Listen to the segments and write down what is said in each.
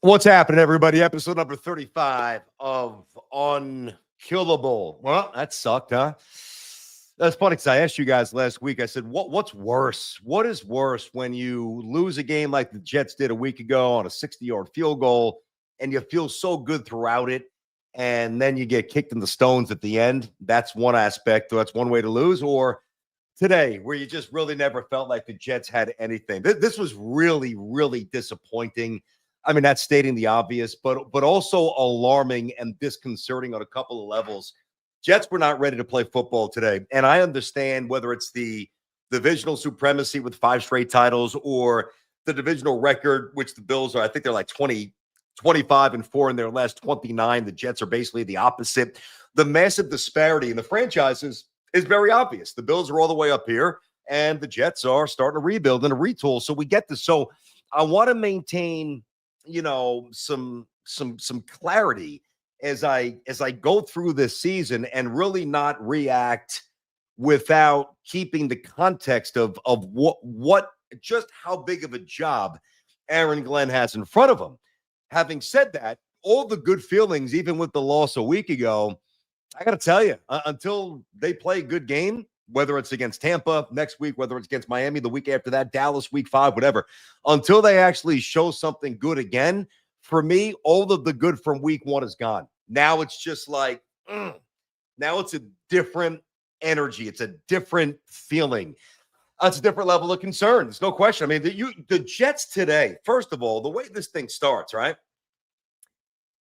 What's happening, everybody? Episode number 35 of Unkillable. Well, that sucked, huh? That's funny because I asked you guys last week. I said, what's worse? What is worse when you lose a game like the Jets did a week ago on a 60-yard field goal and you feel so good throughout it, and then you get kicked in the stones at the end? That's one aspect. That's one way to lose. Or today, where you just really never felt like the Jets had anything. This was really, really disappointing. I mean, that's stating the obvious, but also alarming and disconcerting on a couple of levels. Jets were not ready to play football today. And I understand whether it's the divisional supremacy with 5 straight titles or the divisional record, which the Bills are, I think they're like 25-4 in their last 29. The Jets are basically the opposite. The massive disparity in the franchises is very obvious. The Bills are all the way up here, and the Jets are starting to rebuild and a retool. So we get this. So I want to maintain, some clarity as I go through this season and really not react without keeping the context of what just how big of a job Aaron Glenn has in front of him. Having said that, all the good feelings, even with the loss a week ago, I got to tell you, until they play a good game, whether it's against Tampa next week, whether it's against Miami the week after that, Dallas week 5, whatever, until they actually show something good again, for me, all of the good from week 1 is gone. Now it's just like, now it's a different energy. It's a different feeling. It's a different level of concern. There's no question. I mean, the Jets today, first of all, the way this thing starts, right?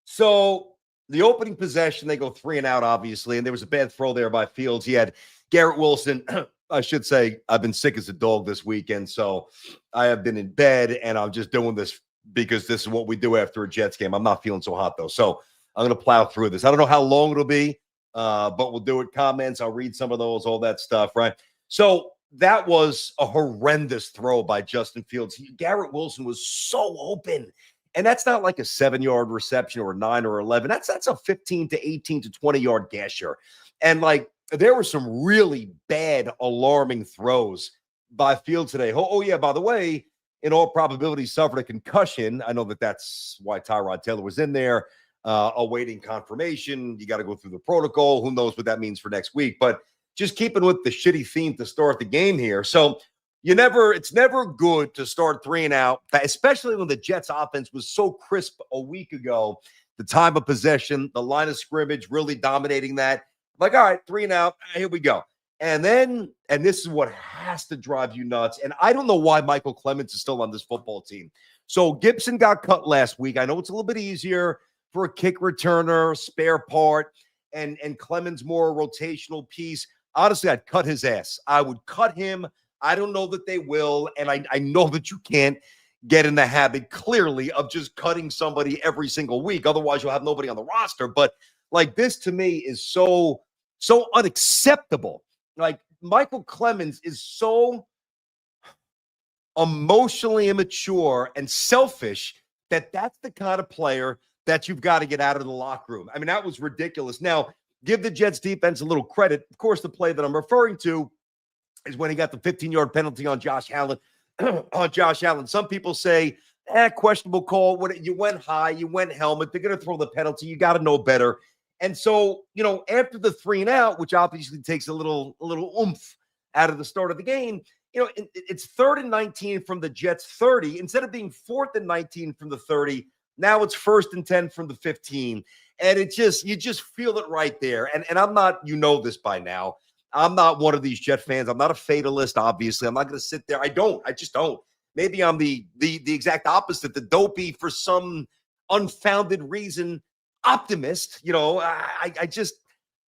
So the opening possession, they go 3 and out, obviously, and there was a bad throw there by Fields. He had Garrett Wilson. I should say I've been sick as a dog this weekend, so I have been in bed, and I'm just doing this because this is what we do after a Jets game. I'm not feeling so hot, though, so I'm going to plow through this. I don't know how long it'll be, but we'll do it. Comments, I'll read some of those, all that stuff, right? So that was a horrendous throw by Justin Fields. Garrett Wilson was so open. And that's not like a 7-yard reception or a 9 or 11. That's a 15 to 18 to 20-yard gasher. And like there were some really bad, alarming throws by Fields today. Oh yeah, by the way, in all probability, suffered a concussion. I know that's why Tyrod Taylor was in there, awaiting confirmation. You got to go through the protocol. Who knows what that means for next week? But just keeping with the shitty theme to start the game here. So it's never good to start 3 and out, especially when the Jets offense was so crisp a week ago. The time of possession, the line of scrimmage, really dominating that. Like, all right, 3 and out, here we go. And then, and this is what has to drive you nuts. And I don't know why Michael Clemens is still on this football team. So Gibson got cut last week. I know it's a little bit easier for a kick returner, spare part, and Clemens more a rotational piece. Honestly, I'd cut his ass. I would cut him. I don't know that they will, and I know that you can't get in the habit, clearly, of just cutting somebody every single week. Otherwise, you'll have nobody on the roster. But, like, this to me is so unacceptable. Like, Michael Clemens is so emotionally immature and selfish that's the kind of player that you've got to get out of the locker room. I mean, that was ridiculous. Now, give the Jets defense a little credit. Of course, the play that I'm referring to is when he got the 15-yard penalty on Josh Allen. Some people say, questionable call. You went high, you went helmet. They're going to throw the penalty. You got to know better. And so, after the 3 and out, which obviously takes a little oomph out of the start of the game, it's 3rd and 19 from the Jets 30. Instead of being 4th and 19 from the 30, now it's 1st and 10 from the 15. And you just feel it right there. And I'm not, this by now. I'm not one of these Jet fans. I'm not a fatalist, obviously. I'm not going to sit there. I just don't. Maybe I'm the exact opposite, the dopey, for some unfounded reason, optimist.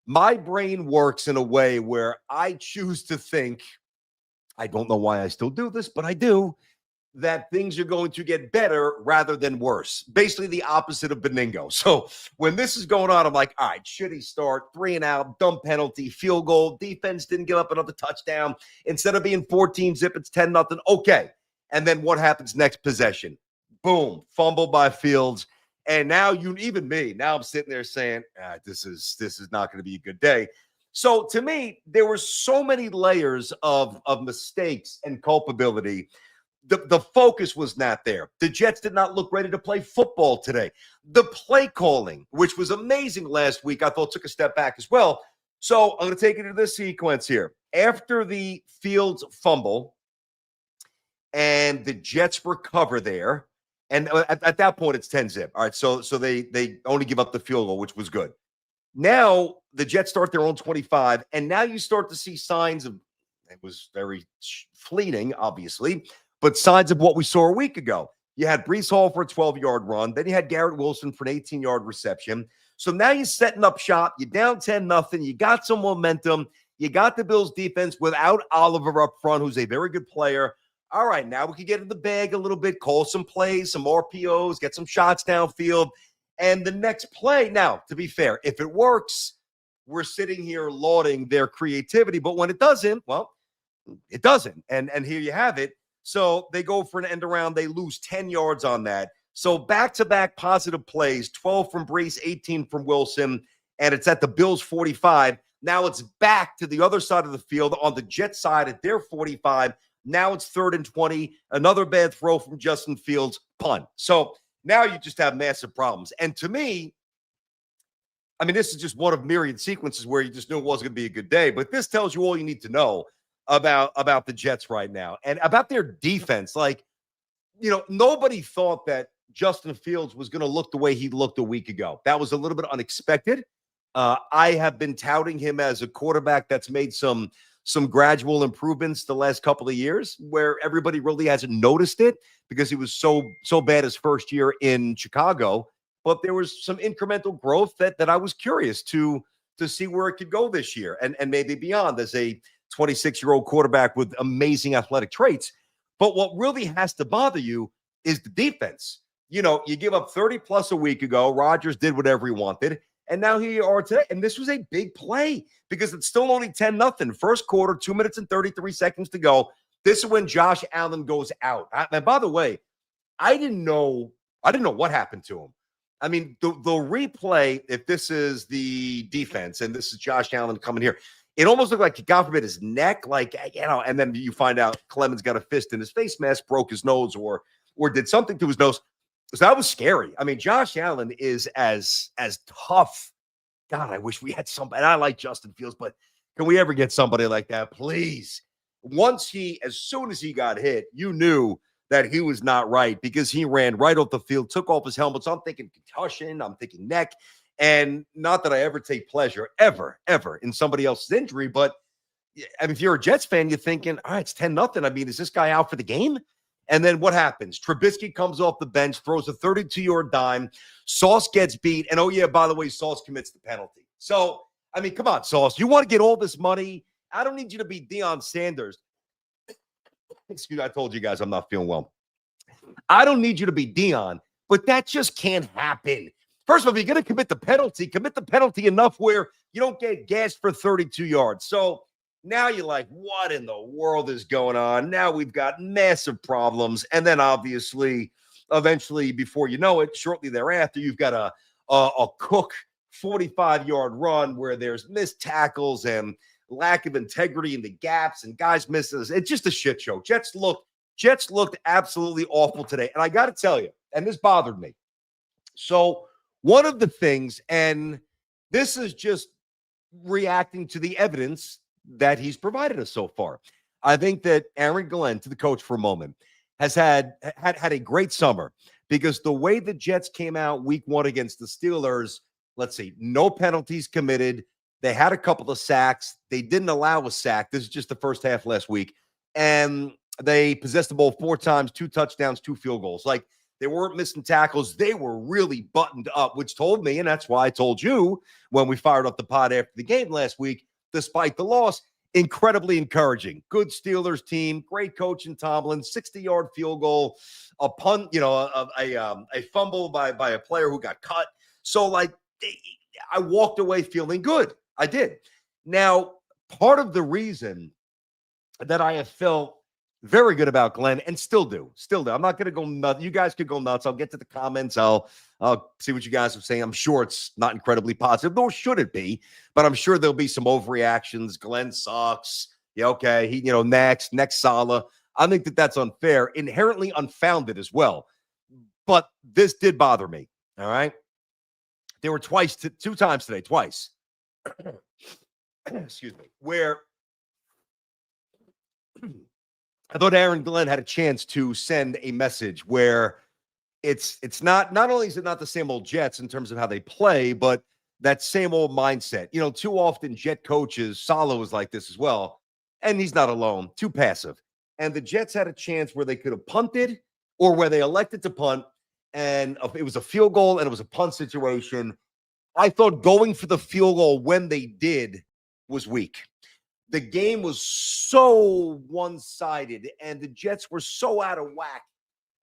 My brain works in a way where I choose to think, I don't know why I still do this, but I do, that things are going to get better rather than worse. Basically the opposite of Beningo. So when this is going on, I'm like, all right, shitty start, 3 and out, dumb penalty, field goal, defense didn't give up another touchdown. Instead of being 14-zip, it's 10-0. Okay. And then what happens next possession? Boom, fumble by Fields. And now now I'm sitting there saying, this is not going to be a good day. So to me, there were so many layers of mistakes and culpability. The focus was not there. The Jets did not look ready to play football today. The play calling, which was amazing last week, I thought took a step back as well. So I'm going to take you to this sequence here. After the Fields fumble and the Jets recover there, and at that point it's 10-zip. All right, so they only give up the field goal, which was good. Now the Jets start their own 25, and now you start to see signs of, it was very fleeting, obviously, but signs of what we saw a week ago. You had Brees Hall for a 12-yard run. Then you had Garrett Wilson for an 18-yard reception. So now you're setting up shop. You're down 10-0. You got some momentum. You got the Bills defense without Oliver up front, who's a very good player. All right, now we can get in the bag a little bit, call some plays, some RPOs, get some shots downfield. And the next play, now, to be fair, if it works, we're sitting here lauding their creativity. But when it doesn't, well, it doesn't. And here you have it. So they go for an end around. They lose 10 yards on that. So back-to-back positive plays, 12 from Brees, 18 from Wilson, and it's at the Bills' 45. Now it's back to the other side of the field on the Jet side at their 45. Now it's 3rd and 20. Another bad throw from Justin Fields, punt. So now you just have massive problems. And to me, I mean, this is just one of myriad sequences where you just knew it wasn't going to be a good day. But this tells you all you need to know about the Jets right now and about their defense. Like, nobody thought that Justin Fields was going to look the way he looked a week ago. That was a little bit unexpected. I have been touting him as a quarterback that's made some gradual improvements the last couple of years, where everybody really hasn't noticed it because he was so bad his first year in Chicago. But there was some incremental growth that I was curious to see where it could go this year and maybe beyond as a 26-year-old quarterback with amazing athletic traits. But what really has to bother you is the defense. You give up 30 plus a week ago. Rodgers did whatever he wanted. And now here you are today. And this was a big play because it's still only 10-0. First quarter, 2 minutes and 33 seconds to go. This is when Josh Allen goes out. And by the way, I didn't know what happened to him. I mean, the replay, if this is the defense and this is Josh Allen coming here, it almost looked like, God forbid, his neck, and then you find out Clemens got a fist in his face mask, broke his nose, or did something to his nose. So that was scary. I mean, Josh Allen is as tough. God, I wish we had somebody. I like Justin Fields, but can we ever get somebody like that, please? As soon as he got hit, you knew that he was not right because he ran right off the field, took off his helmet. So I'm thinking concussion, I'm thinking neck. And not that I ever take pleasure, ever, in somebody else's injury. But I mean, if you're a Jets fan, you're thinking, all right, it's 10-0. I mean, is this guy out for the game? And then what happens? Trubisky comes off the bench, throws a 32-yard dime. Sauce gets beat. And, oh, yeah, by the way, Sauce commits the penalty. So, I mean, come on, Sauce. You want to get all this money? I don't need you to be Deion Sanders. Excuse me, I told you guys I'm not feeling well. I don't need you to be Deion, but that just can't happen. First of all, if you're going to commit the penalty enough where you don't get gassed for 32 yards. So now you're like, what in the world is going on? Now we've got massive problems. And then obviously, eventually, before you know it, shortly thereafter, you've got a Cook 45-yard run where there's missed tackles and lack of integrity in the gaps and guys missing. It's just a shit show. Jets looked absolutely awful today. And I got to tell you, and this bothered me. So one of the things, and this is just reacting to the evidence that he's provided us so far. I think that Aaron Glenn, to the coach for a moment, has had a great summer because the way the Jets came out week one against the Steelers, let's see, no penalties committed. They had a couple of sacks. They didn't allow a sack. This is just the first half last week. And they possessed the ball 4 times, 2 touchdowns, 2 field goals. Like, they weren't missing tackles. They were really buttoned up, which told me, and that's why I told you when we fired up the pod after the game last week, despite the loss, incredibly encouraging. Good Steelers team, great coach in Tomlin, 60-yard field goal, a punt, a fumble by a player who got cut. So, like, I walked away feeling good. I did. Now, part of the reason that I have felt very good about Glenn, and still do. Still do. I'm not going to go nuts. You guys could go nuts. I'll get to the comments. I'll see what you guys are saying. I'm sure it's not incredibly positive, nor should it be, but I'm sure there'll be some overreactions. Glenn sucks. Yeah, okay. Next Salah. I think that's unfair, inherently unfounded as well. But this did bother me. All right. There were two times today, twice. Excuse me, where I thought Aaron Glenn had a chance to send a message where it's not only is it not the same old Jets in terms of how they play, but that same old mindset. Too often Jet coaches, Salah was like this as well, and he's not alone, too passive. And the Jets had a chance where they could have punted or where they elected to punt, and it was a field goal and it was a punt situation. I thought going for the field goal when they did was weak. The game was so one-sided, and the Jets were so out of whack.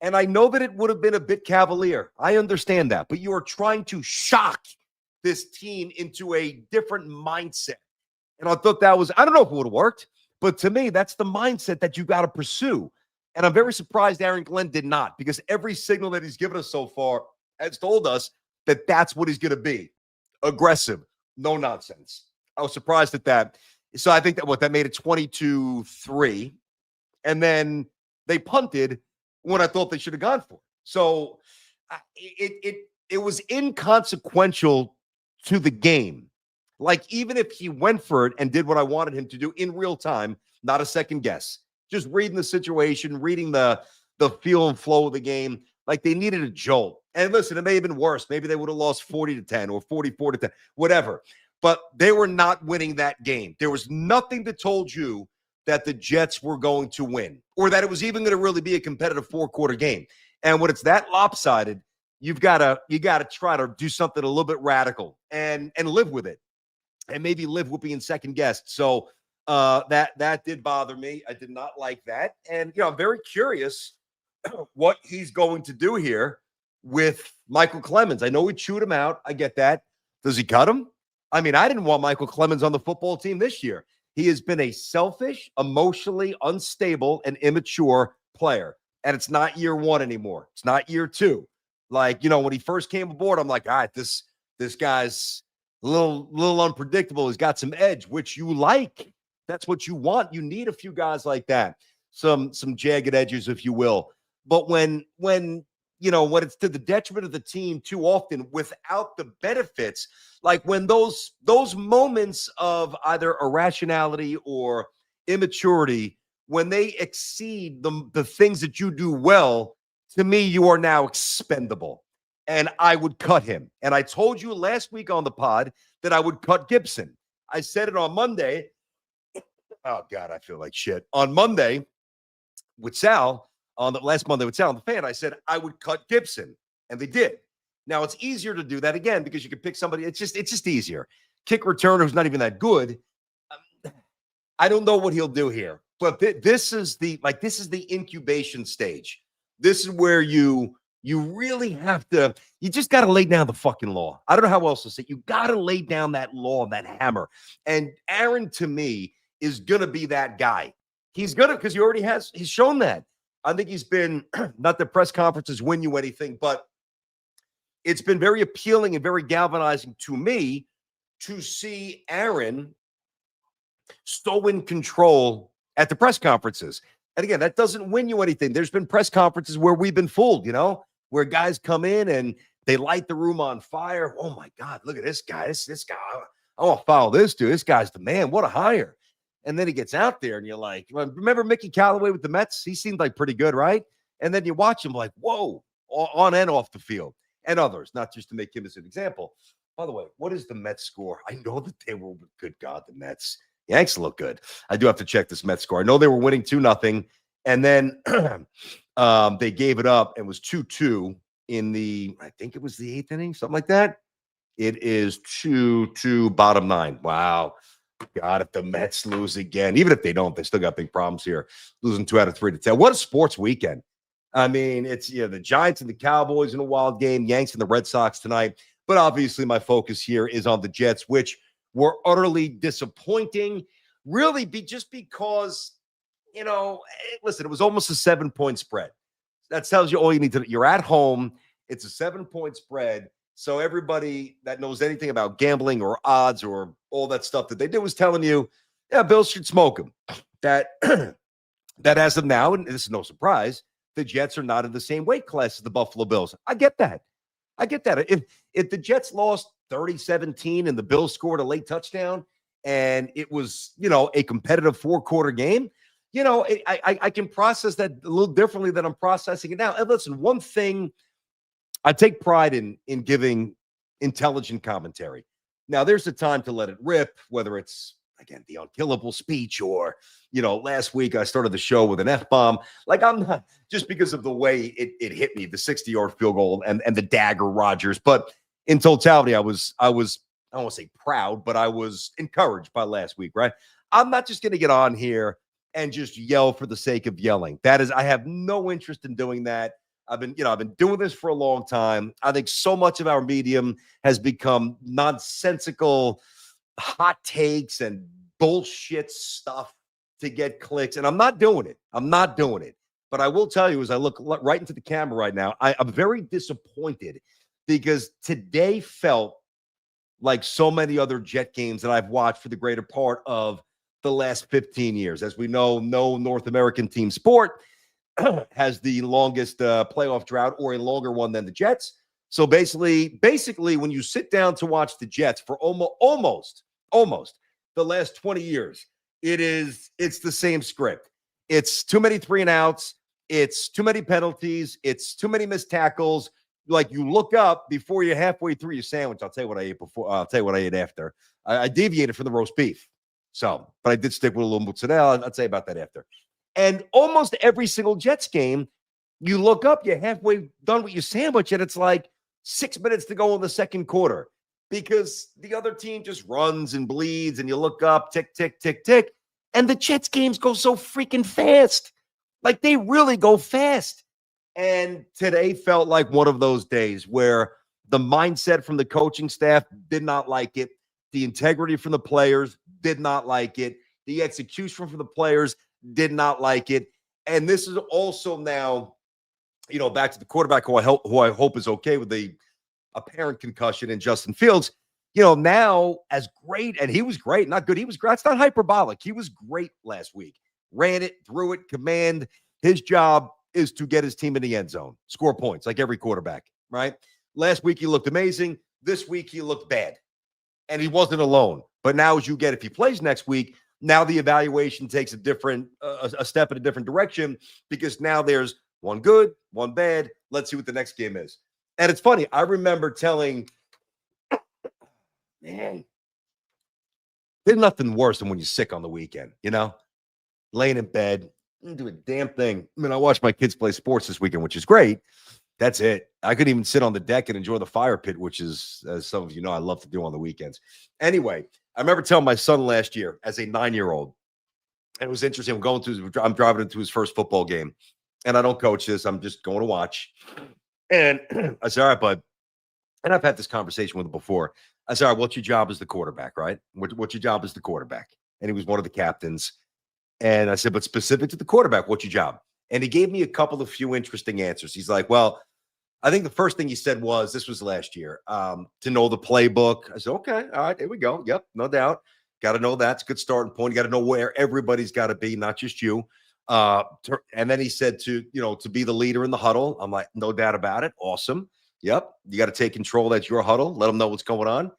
And I know that it would have been a bit cavalier. I understand that. But you are trying to shock this team into a different mindset. And I thought that was, I don't know if it would have worked, but to me, that's the mindset that you got to pursue. And I'm very surprised Aaron Glenn did not, because every signal that he's given us so far has told us that that's what he's going to be. Aggressive, no nonsense. I was surprised at that. So I think that made it 22-3. And then they punted when I thought they should have gone for it. So it was inconsequential to the game. Like, even if he went for it and did what I wanted him to do in real time, not a second guess, just reading the situation, reading the feel and flow of the game, like they needed a jolt. And listen, it may have been worse. Maybe they would have lost 40-10 or 44-10, whatever. But they were not winning that game. There was nothing that told you that the Jets were going to win or that it was even going to really be a competitive four-quarter game. And when it's that lopsided, you got to try to do something a little bit radical and live with it, and maybe live with being second guessed. So that did bother me. I did not like that. And I'm very curious what he's going to do here with Michael Clemens. I know he chewed him out. I get that. Does he cut him? I mean, I didn't want Michael Clemens on the football team this year. He has been a selfish, emotionally unstable, and immature player. And it's not year one anymore. It's not year two. Like, when he first came aboard, I'm like, all right, this guy's a little unpredictable. He's got some edge, which you like. That's what you want. You need a few guys like that. Some jagged edges, if you will. But when it's to the detriment of the team too often without the benefits, like when those moments of either irrationality or immaturity, when they exceed the things that you do well, to me, you are now expendable. And I would cut him. And I told you last week on the pod that I would cut Gibson. I said it on Monday. Oh, God, I feel like shit. On Monday with Sal, last Monday with Sal on the Fan, I said I would cut Gibson, and they did. Now, it's easier to do that again because you can pick somebody. It's just easier. Kick returner who's not even that good. I don't know what he'll do here, but this is the incubation stage. This is where you really have to. You just got to lay down the fucking law. I don't know how else to say it. You got to lay down that law, that hammer. And Aaron, to me, is gonna be that guy. He's gonna, because he already has. He's shown that. I think he's been, not that press conferences win you anything, but it's been very appealing and very galvanizing to me to see Aaron so in control at the press conferences. And again, that doesn't win you anything. There's been press conferences where we've been fooled, where guys come in and they light the room on fire. Oh my God, look at this guy. This guy, I want to follow this dude. This guy's the man. What a hire. And then he gets out there and you're like, remember Mickey Callaway with the Mets? He seemed like pretty good, right? And then you watch him like, whoa, on and off the field. And others, not just to make him as an example. By the way, what is the Mets score? I know that they were, good God, the Mets. Yanks look good. I do have to check this Mets score. I know they were winning 2-0. And then they gave it up and was 2-2 in I think it was the 8th inning, something like that. It is 2-2, bottom 9. Wow. God, if the Mets lose again, even if they don't, they still got big problems here. Losing 2 out of 3 to 10. What a sports weekend. I mean, it's the Giants and the Cowboys in a wild game, Yanks and the Red Sox tonight. But obviously my focus here is on the Jets, which were utterly disappointing, really just because listen, it was almost a 7-point spread. That tells you all you need to. You're at home. It's a 7-point spread. So everybody that knows anything about gambling or odds or all that stuff that they did was telling you, yeah, Bills should smoke them. That that as of now, and this is no surprise, the Jets are not in the same weight class as the Buffalo Bills. I get that. If the Jets lost 30-17 and the Bills scored a late touchdown and it was, a competitive 4-quarter game, I can process that a little differently than I'm processing it now. And listen, one thing I take pride in giving intelligent commentary. Now, there's a time to let it rip, whether it's, again, the Unkillable speech or, last week I started the show with an F-bomb. Like, I'm not, just because of the way it hit me, the 60-yard field goal and the dagger Rodgers. But in totality, I don't want to say proud, but I was encouraged by last week, right? I'm not just going to get on here and just yell for the sake of yelling. I have no interest in doing that. I've been doing this for a long time. I think so much of our medium has become nonsensical hot takes and bullshit stuff to get clicks. And I'm not doing it. But I will tell you, as I look right into the camera right now, I'm very disappointed because today felt like so many other Jet games that I've watched for the greater part of the last 15 years. As we know, no North American team sport has the longest playoff drought or a longer one than the Jets. So basically, when you sit down to watch the Jets for almost the last 20 years, it's the same script. It's too many 3-and-outs. It's too many penalties. It's too many missed tackles. Like, you look up before you're halfway through your sandwich. I'll tell you what I ate before. I'll tell you what I ate after. I deviated from the roast beef. So, but I did stick with a little mozzarella. I'll tell you about that after. And almost every single Jets game, you look up, you're halfway done with your sandwich, and it's like 6 minutes to go in the second quarter because the other team just runs and bleeds, and you look up, tick, tick, tick, tick, and the Jets games go so freaking fast. Like, they really go fast. And today felt like one of those days where the mindset from the coaching staff did not like it. The integrity from the players did not like it. The execution from the players did not like it. And this is also now, back to the quarterback who I hope is okay with the apparent concussion in Justin Fields. Now, as great, and he was great, not good. He was great. It's not hyperbolic. He was great last week. Ran it, threw it, command. His job is to get his team in the end zone, score points like every quarterback, right? Last week, he looked amazing. This week, he looked bad. And he wasn't alone. But now, as you get, if he plays next week, now the evaluation takes a step in a different direction because now there's one good, one bad. Let's see what the next game is. And it's funny. I remember telling, man, there's nothing worse than when you're sick on the weekend, laying in bed, didn't do a damn thing. I mean, I watched my kids play sports this weekend, which is great. That's it. I couldn't even sit on the deck and enjoy the fire pit, which is, as some of you know, I love to do on the weekends. Anyway, I remember telling my son last year as a 9-year-old, and it was interesting. I'm driving into his first football game, and I don't coach this. I'm just going to watch. And I said, all right, bud. And I've had this conversation with him before. I said, all right, what's your job as the quarterback, right? What's your job as the quarterback? And he was one of the captains. And I said, but specific to the quarterback, what's your job? And he gave me a few interesting answers. He's like, well, I think the first thing he said was, this was last year, to know the playbook. I said, okay, all right, there we go. Yep, no doubt. Got to know that's a good starting point. You got to know where everybody's got to be, not just you. And then he said to be the leader in the huddle. I'm like, no doubt about it. Awesome. Yep. You got to take control. That's your huddle. Let them know what's going on.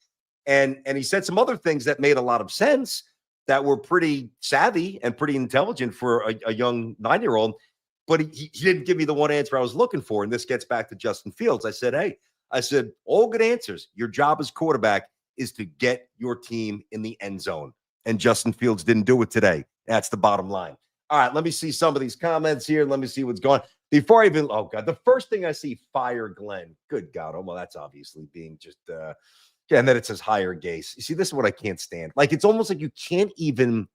And he said some other things that made a lot of sense that were pretty savvy and pretty intelligent for a young 9-year-old. But he didn't give me the one answer I was looking for. And this gets back to Justin Fields. I said, all good answers. Your job as quarterback is to get your team in the end zone. And Justin Fields didn't do it today. That's the bottom line. All right, let me see some of these comments here. Let me see what's going on. Before I even, oh, God, the first thing I see, fire Glenn. Good God. Oh, well, that's obviously being just, and then it says hire Gase. You see, this is what I can't stand. Like, it's almost like you can't even,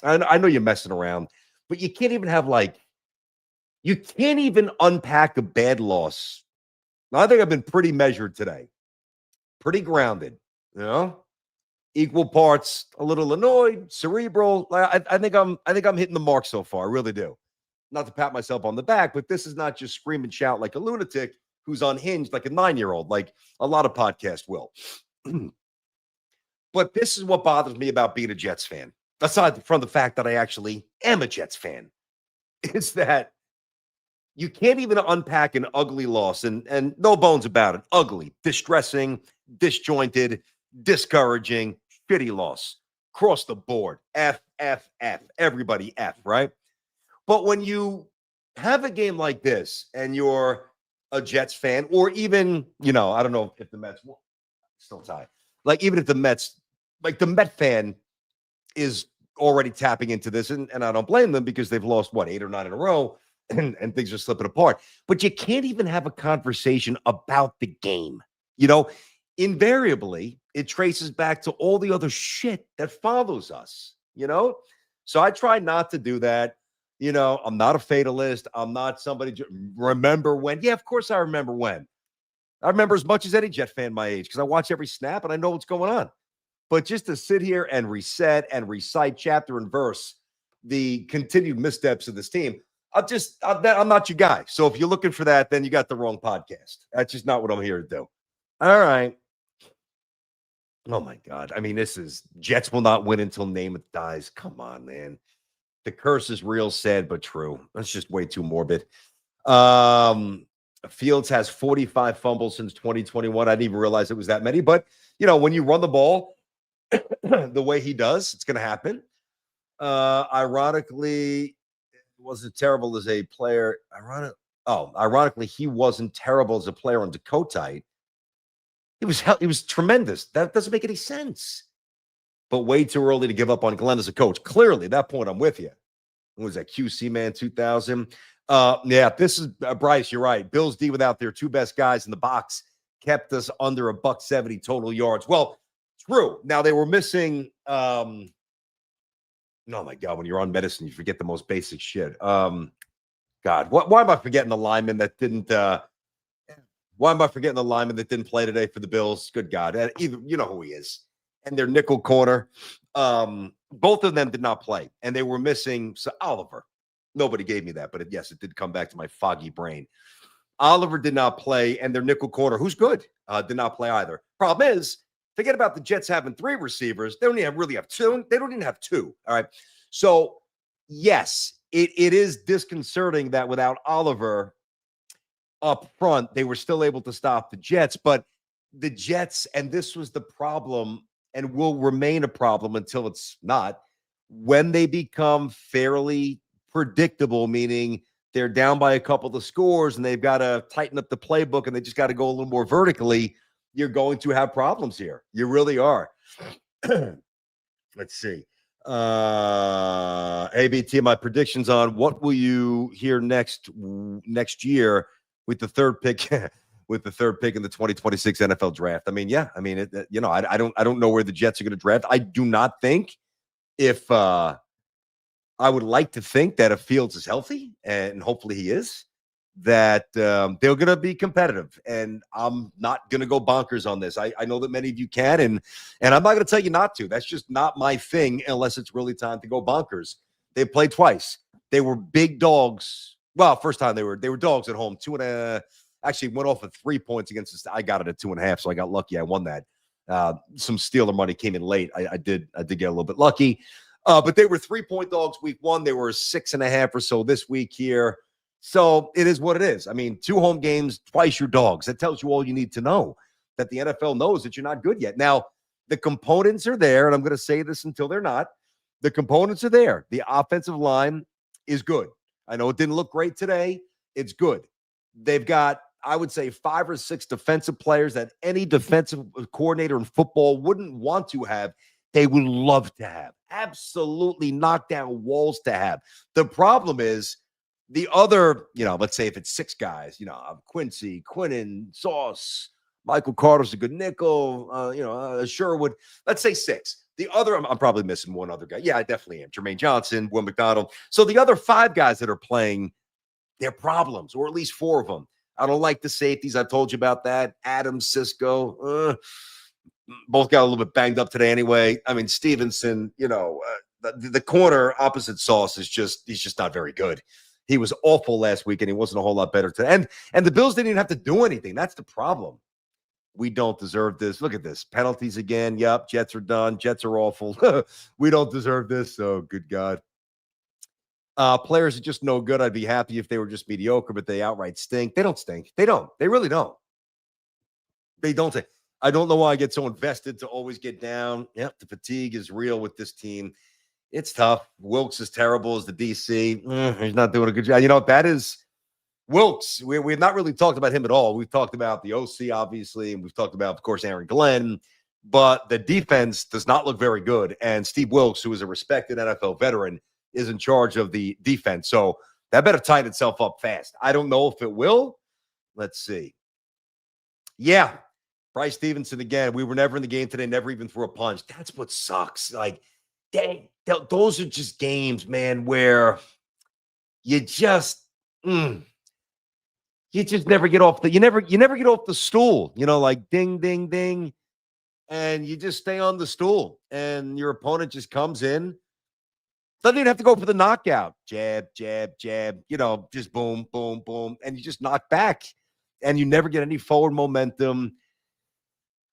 I know you're messing around, but you can't even have you can't even unpack a bad loss. Now, I think I've been pretty measured today, pretty grounded, equal parts a little annoyed, cerebral. I think I'm hitting the mark so far. I really do. Not to pat myself on the back, but this is not just scream and shout like a lunatic who's unhinged like a 9-year-old, like a lot of podcasts will. But this is what bothers me about being a Jets fan, aside from the fact that I actually am a Jets fan, is that you can't even unpack an ugly loss, and no bones about it. Ugly, distressing, disjointed, discouraging, shitty loss. Across the board. F, F, F. Everybody F, right? But when you have a game like this and you're a Jets fan, or even, I don't know if the Mets still tie. Like, even if the Mets, like the Met fan is already tapping into this, and I don't blame them because they've lost, 8 or 9 in a row, and things are slipping apart. But you can't even have a conversation about the game. Invariably, it traces back to all the other shit that follows us, So I try not to do that. I'm not a fatalist. I'm not somebody remember when. Yeah, of course I remember when. I remember as much as any Jet fan my age because I watch every snap and I know what's going on. But just to sit here and reset and recite chapter and verse the continued missteps of this team, I'm not your guy. So if you're looking for that, then you got the wrong podcast. That's just not what I'm here to do. All right. Oh my God. I mean, this is Jets will not win until Namath dies. Come on, man. The curse is real, sad, but true. That's just way too morbid. Fields has 45 fumbles since 2021. I didn't even realize it was that many. But, when you run the ball the way he does, it's going to happen. Ironically, he wasn't terrible as a player. Ironically, he wasn't terrible as a player on Dakota. He was tremendous. That doesn't make any sense. But way too early to give up on Glenn as a coach. Clearly, at that point, I'm with you. What was that, QC Man 2000? Yeah, this is Bryce. You're right. Bills D without their two best guys in the box kept us under $170 total yards. Well, true. Now they were missing. Oh my God, when you're on medicine, you forget the most basic shit. God, why am I forgetting the lineman that didn't? Why am I forgetting the lineman that didn't play today for the Bills? Good God, either you know who he is. And their nickel corner. Both of them did not play, and they were missing Oliver. Nobody gave me that, but yes, it did come back to my foggy brain. Oliver did not play, and their nickel corner, who's good, did not play either. Problem is, forget about the Jets having 3 receivers. They don't even really have 2. They don't even have 2. All right. So, yes, it is disconcerting that without Oliver up front, they were still able to stop the Jets. But the Jets, and this was the problem, and will remain a problem until it's not, when they become fairly predictable, meaning they're down by a couple of scores and they've got to tighten up the playbook and they just got to go a little more vertically, you're going to have problems here. You really are. Let's see. ABT, my predictions on what will you hear next year with the third pick with the third pick in the 2026 NFL draft. I mean, yeah, I mean, I don't know where the Jets are going to draft. I do not think if I would like to think that if Fields is healthy, and hopefully he is, that they're going to be competitive. And I'm not going to go bonkers on this. I know that many of you can, and I'm not going to tell you not to. That's just not my thing unless it's really time to go bonkers. They played twice. They were big dogs. Well, first time they were dogs at home. Actually went off at 3 points against us. I got it at 2.5, so I got lucky. I won that. Some Steeler money came in late. I did get a little bit lucky. But they were 3-point dogs week 1. They were 6.5 or so this week here. So it is what it is. I mean, 2 home games, twice your dogs. That tells you all you need to know, that the NFL knows that you're not good yet. Now, the components are there, and I'm going to say this until they're not. The components are there. The offensive line is good. I know it didn't look great today. It's good. They've got, I would say, 5 or 6 defensive players that any defensive coordinator in football wouldn't want to have. They would love to have. Absolutely knock down walls to have. The problem is the other, let's say if it's 6 guys, Quincy, Quinnen, Sauce, Michael Carter's a good nickel, Sherwood. Let's say 6. The other, I'm probably missing one other guy. Yeah, I definitely am. Jermaine Johnson, Will McDonald. So the other 5 guys that are playing, they're problems, or at least 4 of them. I don't like the safeties. I told you about that. Adams, Cisco. Both got a little bit banged up today anyway. I mean, Stevenson, the corner opposite Sauce he's just not very good. He was awful last week, and he wasn't a whole lot better today. And the Bills didn't even have to do anything. That's the problem. We don't deserve this. Look at this. Penalties again. Yep. Jets are done. Jets are awful. We don't deserve this. Oh, good God. Players are just no good. I'd be happy if they were just mediocre, but they outright stink. They don't stink. They don't. They really don't. They don't. I don't know why I get so invested to always get down. Yep. The fatigue is real with this team. It's tough. Wilkes is terrible as the DC. He's not doing a good job. That is Wilkes. We've not really talked about him at all. We've talked about the OC, obviously, and we've talked about, of course, Aaron Glenn. But the defense does not look very good. And Steve Wilkes, who is a respected NFL veteran, is in charge of the defense. So that better tighten itself up fast. I don't know if it will. Let's see. Yeah. Bryce Stevenson again. We were never in the game today, never even threw a punch. That's what sucks. Like, dang, those are just games, man, where you just never get off you never get off the stool, like ding, ding, ding. And you just stay on the stool and your opponent just comes in. Doesn't even have to go for the knockout. Jab, jab, jab, just boom, boom, boom. And you just knock back and you never get any forward momentum.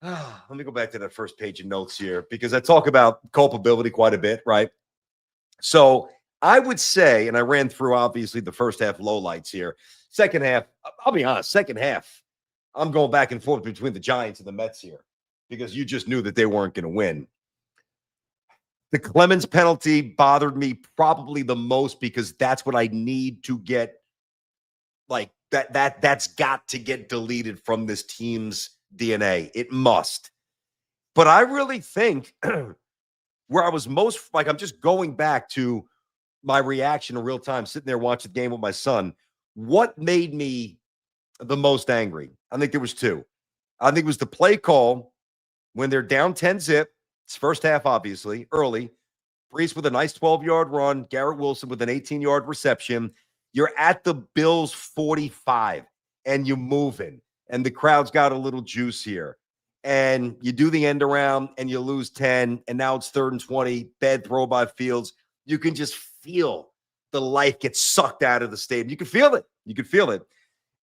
Let me go back to that first page of notes here because I talk about culpability quite a bit, right? So I would say, and I ran through obviously the first half lowlights here. Second half, I'll be honest, second half, I'm going back and forth between the Giants and the Mets here because you just knew that they weren't going to win. The Clemens penalty bothered me probably the most because that's what I need to get, like that's got to get deleted from this team's DNA. It must. But I really think where I was most, like, I'm just going back to my reaction in real time, sitting there watching the game with my son. What made me the most angry? I think there was two. I think it was the play call when they're down 10-zip. It's first half, obviously, early. Brees with a nice 12-yard run. Garrett Wilson with an 18-yard reception. You're at the Bills 45, and you're moving. And the crowd's got a little juice here. And you do the end around, and you lose 10, and now it's 3rd and 20. Bad throw by Fields. You can just feel the life get sucked out of the stadium. You can feel it. You can feel it.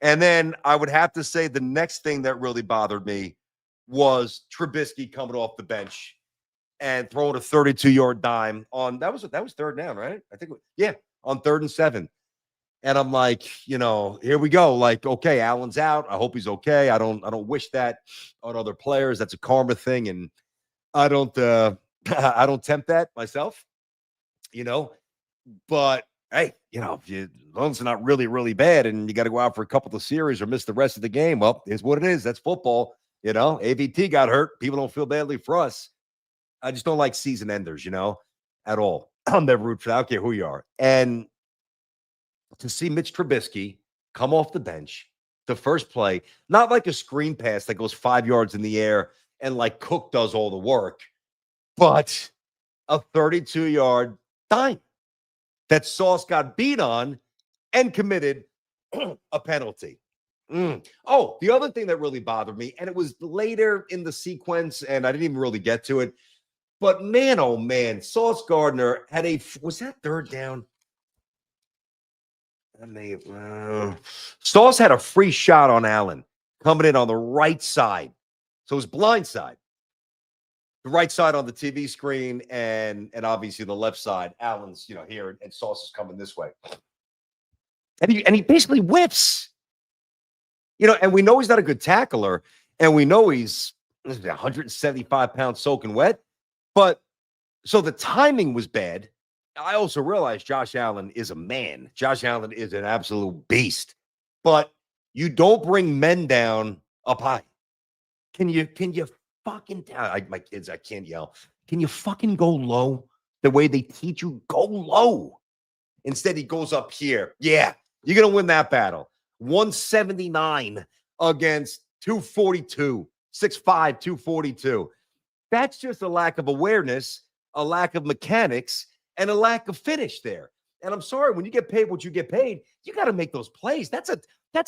And then I would have to say the next thing that really bothered me was Trubisky coming off the bench and throwing a 32-yard dime on that was third down, right? I think on 3rd and 7. And I'm like, here we go. Like, okay, Allen's out. I hope he's okay. I don't wish that on other players. That's a karma thing, and I don't I don't tempt that myself, But hey, if as long as it's not really, really bad, and you got to go out for a couple of series or miss the rest of the game, well, it's what it is. That's football. AVT got hurt. People don't feel badly for us. I just don't like season enders, at all. I'll never root for that. I don't care who you are. And to see Mitch Trubisky come off the bench, the first play, not like a screen pass that goes 5 yards in the air and like Cook does all the work, but a 32-yard dime that Sauce got beat on and committed a penalty. Oh, the other thing that really bothered me, and it was later in the sequence, and I didn't even really get to it, but man, oh man, Sauce Gardner had was that 3rd down? Sauce had a free shot on Allen coming in on the right side. So it was blind side. The right side on the TV screen and obviously the left side. Allen's, here, and Sauce is coming this way. And he basically whiffs. And we know he's not a good tackler, and we know he's 175 pounds soaking wet. But so the timing was bad. I also realized Josh Allen is a man. Josh Allen is an absolute beast. But you don't bring men down up high. Can you fucking my kids, I can't yell. Can you fucking go low the way they teach you? Go low. Instead, he goes up here. Yeah, you're going to win that battle. 179 against 242. 6'5", 242. That's just a lack of awareness, a lack of mechanics, and a lack of finish there. And I'm sorry, when you get paid what you get paid, you got to make those plays. That's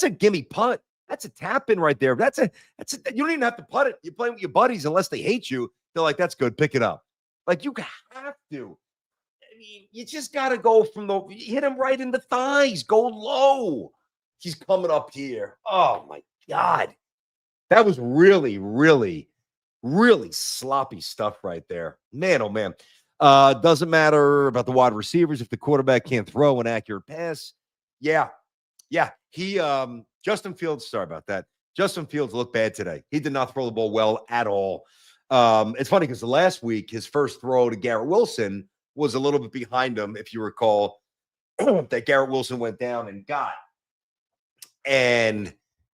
a gimme punt. That's a tap in right there. That's a you don't even have to putt it. You're playing with your buddies unless they hate you. They're like, that's good. Pick it up. Like you have to. You just got to go from hit him right in the thighs. Go low. He's coming up here. Oh my God. That was really, really, really sloppy stuff right there. Man, oh man. Doesn't matter about the wide receivers if the quarterback can't throw an accurate pass. Yeah. He Justin Fields, sorry about that. Justin Fields looked bad today. He did not throw the ball well at all. It's funny because the last week, his first throw to Garrett Wilson was a little bit behind him, if you recall, that Garrett Wilson went down and got. And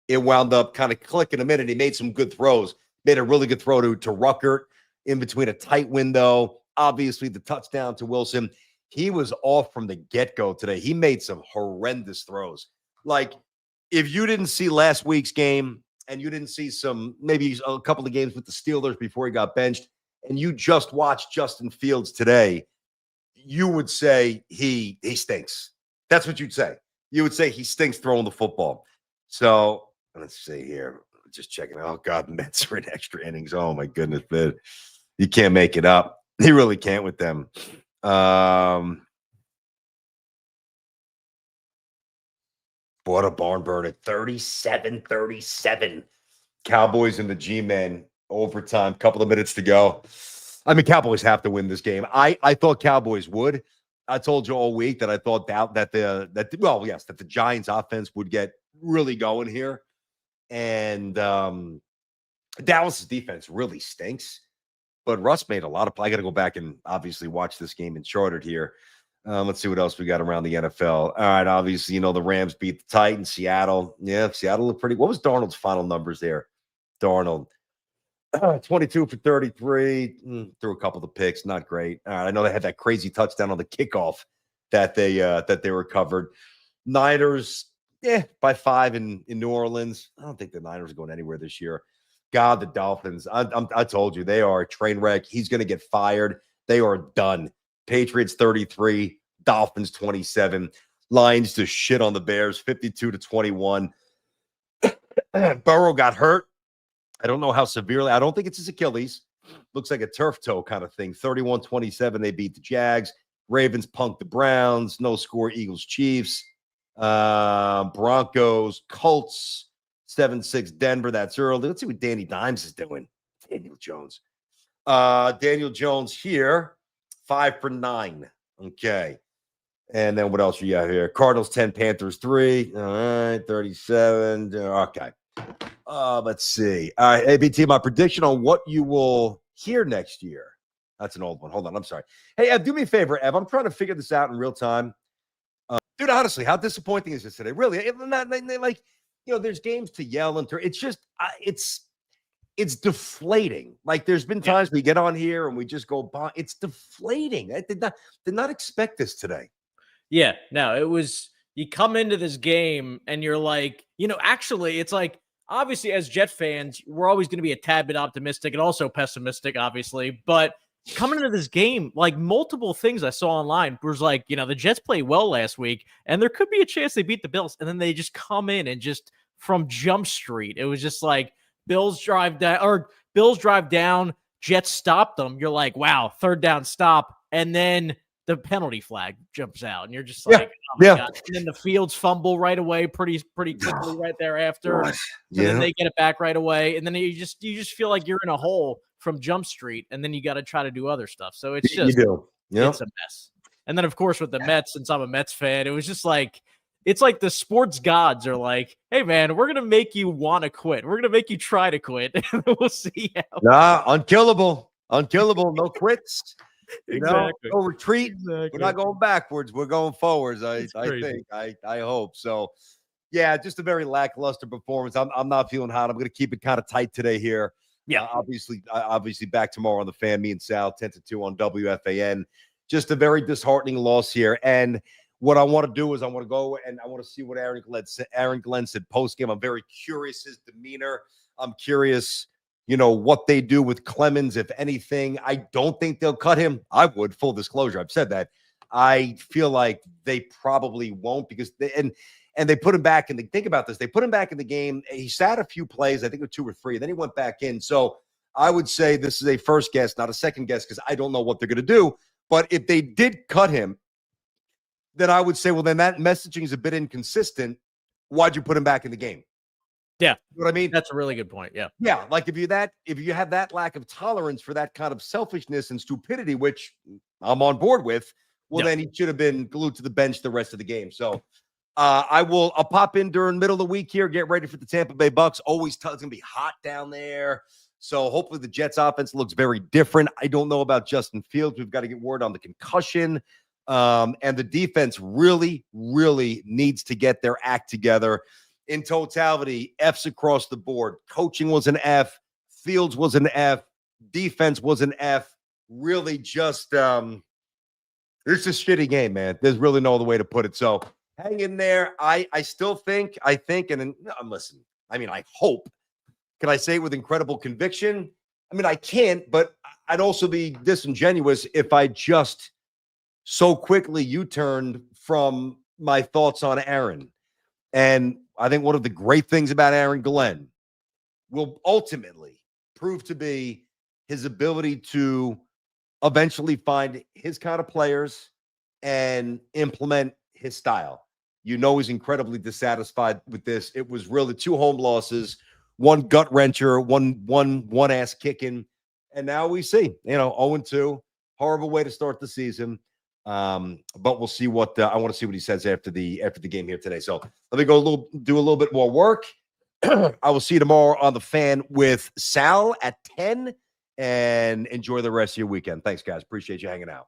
it wound up kind of clicking him in, and he made some good throws. Made a really good throw to Ruckert in between a tight window. Obviously, the touchdown to Wilson. He was off from the get-go today. He made some horrendous throws. Like, if you didn't see last week's game and you didn't see maybe a couple of games with the Steelers before he got benched, and you just watched Justin Fields today, you would say he stinks. That's what you'd say. You would say he stinks throwing the football. So let's see here. Just checking. Oh, God, Mets are in extra innings. Oh, my goodness, man. You can't make it up. You really can't with them. What a barn burner. 37-37. Cowboys and the G-Men. Overtime. Couple of minutes to go. I mean, Cowboys have to win this game. I thought Cowboys would. I told you all week that I thought that the Giants offense would get really going here. And Dallas's defense really stinks. But Russ made a lot of play. I got to go back and obviously watch this game in Chartered here. Let's see what else we got around the NFL. All right, obviously, the Rams beat the Titans. Seattle. Yeah, Seattle looked pretty. What was Darnold's final numbers there? Darnold. 22 for 33. Threw a couple of picks. Not great. All right, I know they had that crazy touchdown on the kickoff that they recovered. Niners, by 5 in New Orleans. I don't think the Niners are going anywhere this year. God, the Dolphins. I told you, they are a train wreck. He's going to get fired. They are done. Patriots 33, Dolphins 27. Lions just shit on the Bears 52-21. Burrow got hurt. I don't know how severely. I don't think it's his Achilles. Looks like a turf toe kind of thing. 31-27, they beat the Jags. Ravens punked the Browns. No score, Eagles, Chiefs. Broncos, Colts, 7-6, Denver. That's early. Let's see what Danny Dimes is doing. Daniel Jones. Daniel Jones here, 5 for 9. Okay. And then what else you got here? Cardinals 10, Panthers 3. All right, 37. Okay. Let's see. All right, ABT, my prediction on what you will hear next year. That's an old one. Hold on. I'm sorry. Hey, Ev, do me a favor, Ev. I'm trying to figure this out in real time. Dude, honestly, how disappointing is this today? Really? There's games to yell and it's just, it's deflating. Like, there's been times we get on here and we just go by. It's deflating. I did not expect this today. Yeah, no, it was, you come into this game and you're like, actually, it's like, obviously, as Jet fans, we're always going to be a tad bit optimistic and also pessimistic, obviously. But coming into this game, like, multiple things I saw online was like, the Jets played well last week, and there could be a chance they beat the Bills. And then they just come in and just from Jump Street, it was just like Bills drive down, Jets stop them. You're like, wow, third down stop. And then the penalty flag jumps out, and you're just like, oh my God. And then the Fields fumble right away, pretty quickly right thereafter. So then they get it back right away, and then you just feel like you're in a hole from Jump Street, and then you got to try to do other stuff. So it's just it's a mess. And then of course with the Mets, since I'm a Mets fan, it was just like, it's like the sports gods are like, hey man, we're gonna make you want to quit. We're gonna make you try to quit. We'll see how. Unkillable, no quits. Exactly. No retreat. Exactly. We're not going backwards. We're going forwards. I think. I hope so. Yeah, just a very lackluster performance. I'm not feeling hot. I'm going to keep it kind of tight today here. Yeah, obviously back tomorrow on the Fan. Me and Sal 10-2 on WFAN. Just a very disheartening loss here. And what I want to do is I want to go and I want to see what Aaron Glenn said post game. I'm very curious his demeanor. I'm curious, what they do with Clemens, if anything. I don't think they'll cut him. I would, full disclosure. I've said that. I feel like they probably won't because and they put him back in the think about this. They put him back in the game. He sat a few plays, I think it was 2 or 3. Then he went back in. So I would say this is a first guess, not a second guess, because I don't know what they're going to do. But if they did cut him, then I would say, well, then that messaging is a bit inconsistent. Why'd you put him back in the game? Yeah. You know what I mean? That's a really good point. Yeah. Yeah. Like if you have that lack of tolerance for that kind of selfishness and stupidity, which I'm on board with, well, then he should have been glued to the bench the rest of the game. So I'll pop in during middle of the week here, get ready for the Tampa Bay Bucks. Always it's gonna be hot down there. So hopefully the Jets offense looks very different. I don't know about Justin Fields. We've got to get word on the concussion. And the defense really, really needs to get their act together. In totality, F's across the board. Coaching was an F. Fields was an F. Defense was an F. Really just it's a shitty game, man. There's really no other way to put it. So hang in there. I think, and listen, I mean, I hope. Can I say it with incredible conviction? I mean, I can't, but I'd also be disingenuous if I just so quickly U-turned from my thoughts on Aaron. And I think one of the great things about Aaron Glenn will ultimately prove to be his ability to eventually find his kind of players and implement his style. You know, he's incredibly dissatisfied with this. It was really 2 home losses, 1 gut wrencher, one ass kicking. And now we see, 0-2, horrible way to start the season. But we'll see what I want to see what he says after the game here today. So let me go do a little bit more work. I will see you tomorrow on The Fan with Sal at 10, and enjoy the rest of your weekend. Thanks, guys. Appreciate you hanging out.